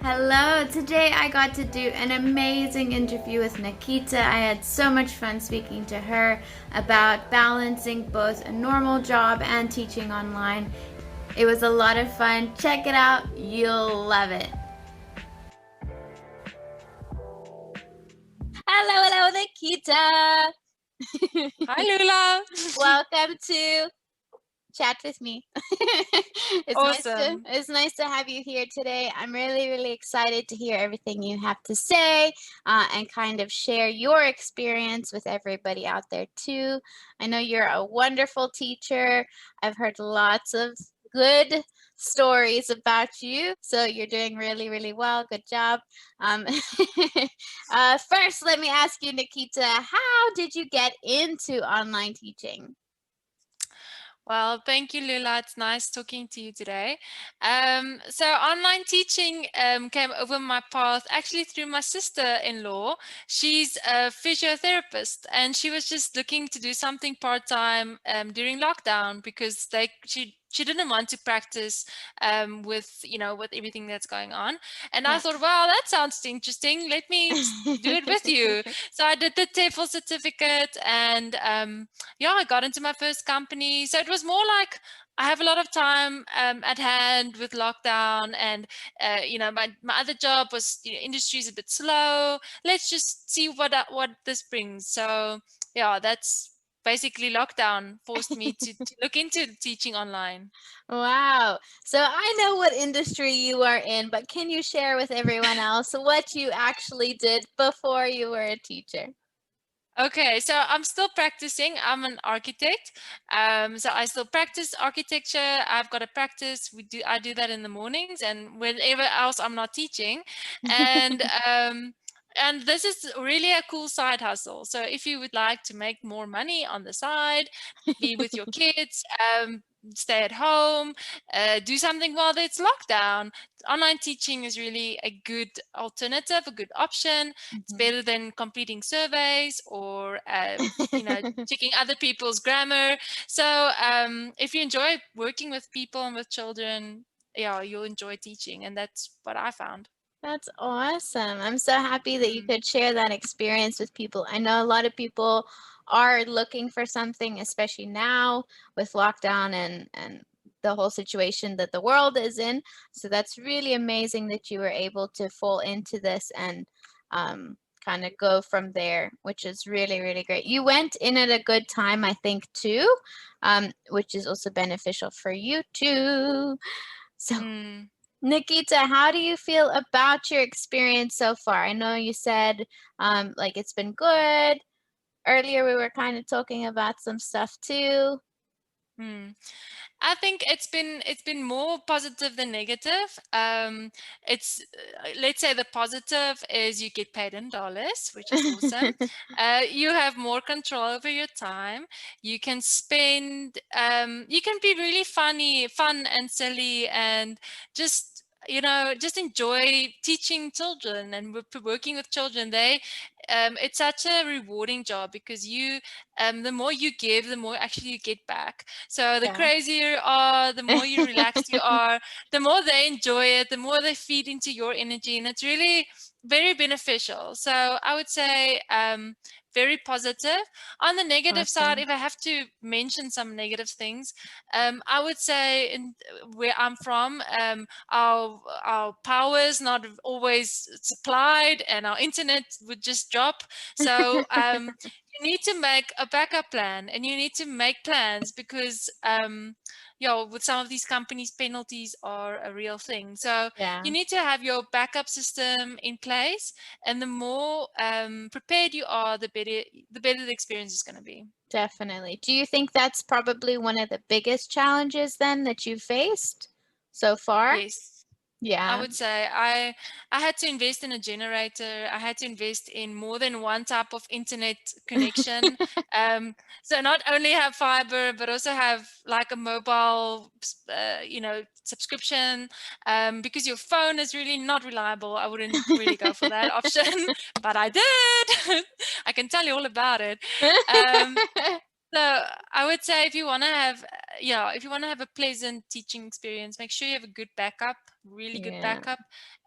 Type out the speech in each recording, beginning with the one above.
Hello, today I got to do an amazing interview with Nikita. I had so much fun speaking to her about balancing both a normal job and teaching online. It was a lot of fun. Check it out, you'll love it. Hello, Nikita. Hi, Lula. Welcome to chat with me. Awesome. It's nice to have you here today. I'm really excited to hear everything you have to say and kind of share your experience with everybody out there too. I know you're a wonderful teacher. I've heard lots of good stories about you, so you're doing really well. Good job. Um, First, let me ask you, Nikita, how did you get into online teaching? Well, thank you, Lula. It's nice talking to you today. So online teaching came over my path actually through my sister-in-law. She's a physiotherapist, and she was just looking to do something part-time during lockdown because she didn't want to practice with everything that's going on. And I Yeah. thought, wow, that sounds interesting. Let me do it with you. So I did the TEFL certificate, and yeah, I got into my first company. So it was more like I have a lot of time at hand with lockdown, and my other job was industry is a bit slow. Let's just see what this brings. So yeah, that's basically lockdown forced me to look into teaching online. Wow. So I know what industry you are in, but can you share with everyone else what you actually did before you were a teacher? Okay, so I'm still practicing. I'm an architect. So I still practice architecture. I've got to practice. I do that in the mornings and whenever else I'm not teaching. And and this is really a cool side hustle. So if you would like to make more money on the side, be with your kids, stay at home, do something while it's lockdown, online teaching is really a good alternative, a good option. It's Mhm. better than completing surveys or checking other people's grammar. So if you enjoy working with people and with children, yeah, you'll enjoy teaching, and that's what I found. That's awesome. I'm so happy that you Mm. could share that experience with people. I know a lot of people are looking for something, especially now with lockdown and the whole situation that the world is in. So that's really amazing that you were able to fall into this and kind of go from there, which is really great. You went in at a good time, I think, too, which is also beneficial for you too. So Mm. Nikita, how do you feel about your experience so far? I know you said like it's been good. Earlier we were kind of talking about some stuff too. Mm. I think it's been more positive than negative. It's let's say the positive is you get paid in dollars, which is awesome. You have more control over your time. You can spend. You can be really fun and silly, and just enjoy teaching children and working with children. It's such a rewarding job because the more you give, the more actually you get back. So the Yeah. crazier you are, the more you relaxed you are, the more they enjoy it, the more they feed into your energy, and it's really very beneficial. So I would say very positive. On the negative side, Awesome. if I have to mention some negative things, I would say where I'm from, our power is not always supplied, and our internet would just drop. So you need to make a backup plan, and you need to make plans because with some of these companies penalties are a real thing. So you Yeah, need to have your backup system in place, and the more prepared you are, the better the experience is going to be. definitely. Do you think that's probably one of the biggest challenges then that you've faced so far? Yes, I Yeah. would say I had to invest in a generator. I had to invest in more than one type of internet connection. So not only have fiber, but also have like a mobile, subscription. Because your phone is really not reliable. I wouldn't really go for that option, but I did. I can tell you all about it. Um, so I would say if you want to have a pleasant teaching experience, make sure you have a good backup really good Yeah. backup,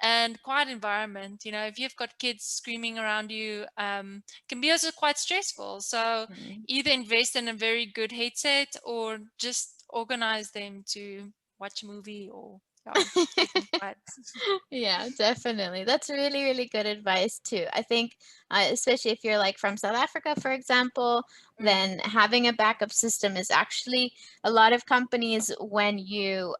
and quiet environment. If you've got kids screaming around you, can be also quite stressful. So Mm. either invest in a very good headset or just organize them to watch a movie or keep them quiet. Yeah, definitely. That's really, really good advice too. I think, especially if you're like from South Africa, for example, then Mm, having a backup system is actually a lot of companies, when you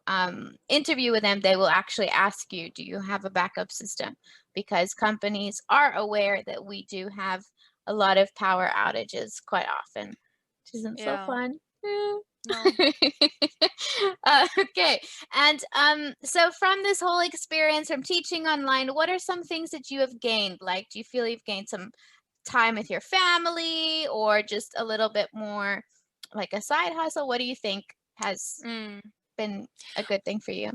interview with them, they will actually ask you, do you have a backup system? Because companies are aware that we do have a lot of power outages quite often, which isn't so yeah. fun. No. Okay. And so from this whole experience from teaching online, what are some things that you have gained? Like, do you feel you've gained some time with your family or just a little bit more like a side hustle? What do you think has Mm. been a good thing for you?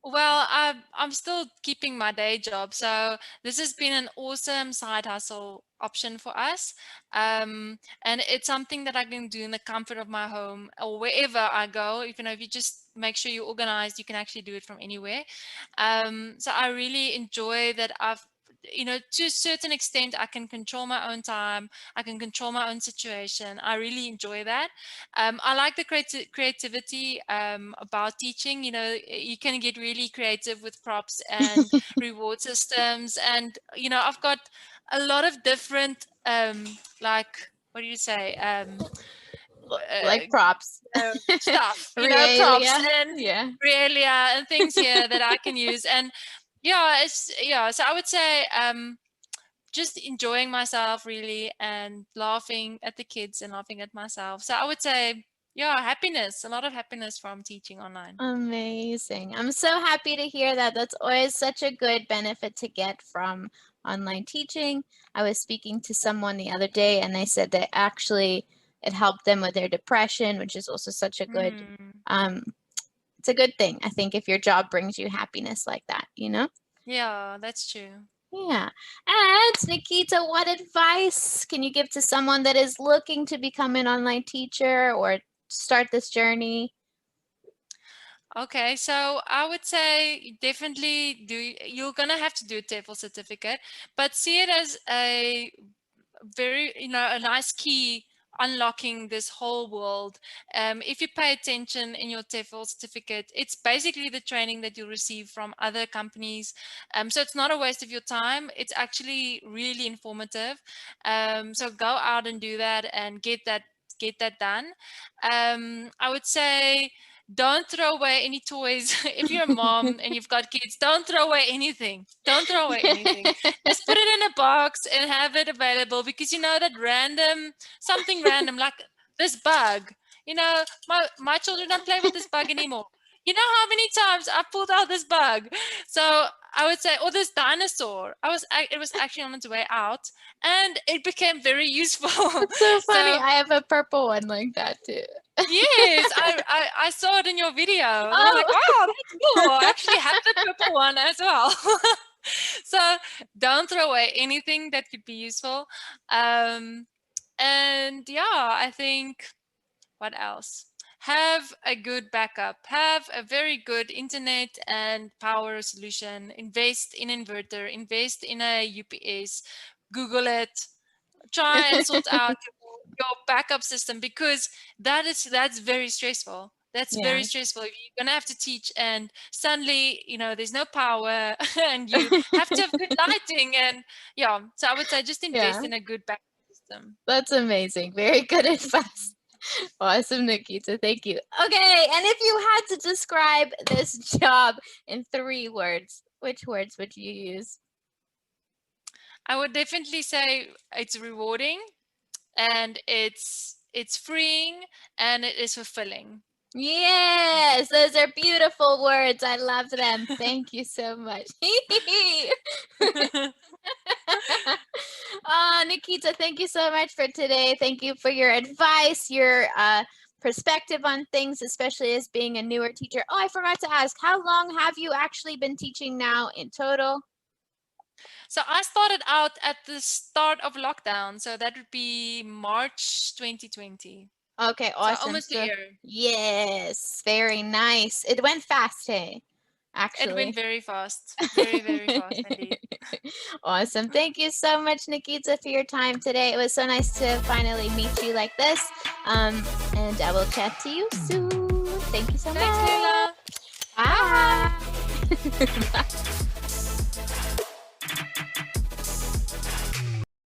Well, I'm still keeping my day job, so this has been an awesome side hustle option for us. And it's something that I can do in the comfort of my home or wherever I go. If you just make sure you're organized, you can actually do it from anywhere. So I really enjoy that to a certain extent, I can control my own time. I can control my own situation. I really enjoy that. I like the creativity about teaching. You can get really creative with props and reward systems. And, I've got a lot of different, like, what do you say? Like Uh, props. Stuff, props Realia. and Yeah. realia and things here that I can use. And yeah. So I would say just enjoying myself really and laughing at the kids and laughing at myself. So I would say, yeah, happiness, a lot of happiness from teaching online. Amazing. I'm so happy to hear that. That's always such a good benefit to get from online teaching. I was speaking to someone the other day and they said that actually it helped them with their depression, which is also such a good Mm, um it's a good thing. I think if your job brings you happiness like that, you know? yeah, that's true. Yeah. And Nikita, what advice can you give to someone that is looking to become an online teacher or start this journey? Okay, so I would say definitely you're gonna have to do a TEFL certificate, but see it as a very a nice key unlocking this whole world. If you pay attention in your TEFL certificate, it's basically the training that you receive from other companies. So it's not a waste of your time. It's actually really informative. So go out and do that and get that done. I would say don't throw away any toys. If you're a mom and you've got kids, don't throw away anything. Don't throw away anything. Just put it in a box and have it available, because you know that something random like this bug. My children don't play with this bug anymore. You know how many times I pulled out this bug? So I would say, or this dinosaur. It was actually on its way out, and it became very useful. That's so funny. So I have a purple one like that too. yes, I saw it in your video, and I'm like, Oh. wow, that's cool. I actually have the purple one as well. So don't throw away anything that could be useful. Um, and yeah, I think what else? Have a good backup. Have a very good internet and power solution. Invest in inverter. Invest in a UPS. Google it, try and sort out your backup system, because that's very stressful. That's very Yeah. stressful. You're gonna have to teach, and suddenly, there's no power, and you have to have good lighting, and yeah. So I would say just Yeah. invest in a good backup system. That's amazing. Very good advice. Awesome, Nikita. Thank you. Okay, and if you had to describe this job in 3 words, which words would you use? I would definitely say it's rewarding, and it's freeing, and it is fulfilling. Yes, those are beautiful words. I love them. Thank you so much. Nikita, thank you so much for today. Thank you for your advice, your perspective on things, especially as being a newer teacher. Oh, I forgot to ask, how long have you actually been teaching now in total? So I started out at the start of lockdown, so that would be March 2020. Okay, So awesome. almost a So, year. yes, very nice. It went fast, hey? It went actually. very fast. Very, very fast indeed. Awesome. Thank you so much, Nikita, for your time today. It was so nice to finally meet you like this. And I will chat to you soon. Thank you so Thanks, much. Lula. Bye. Bye. Bye.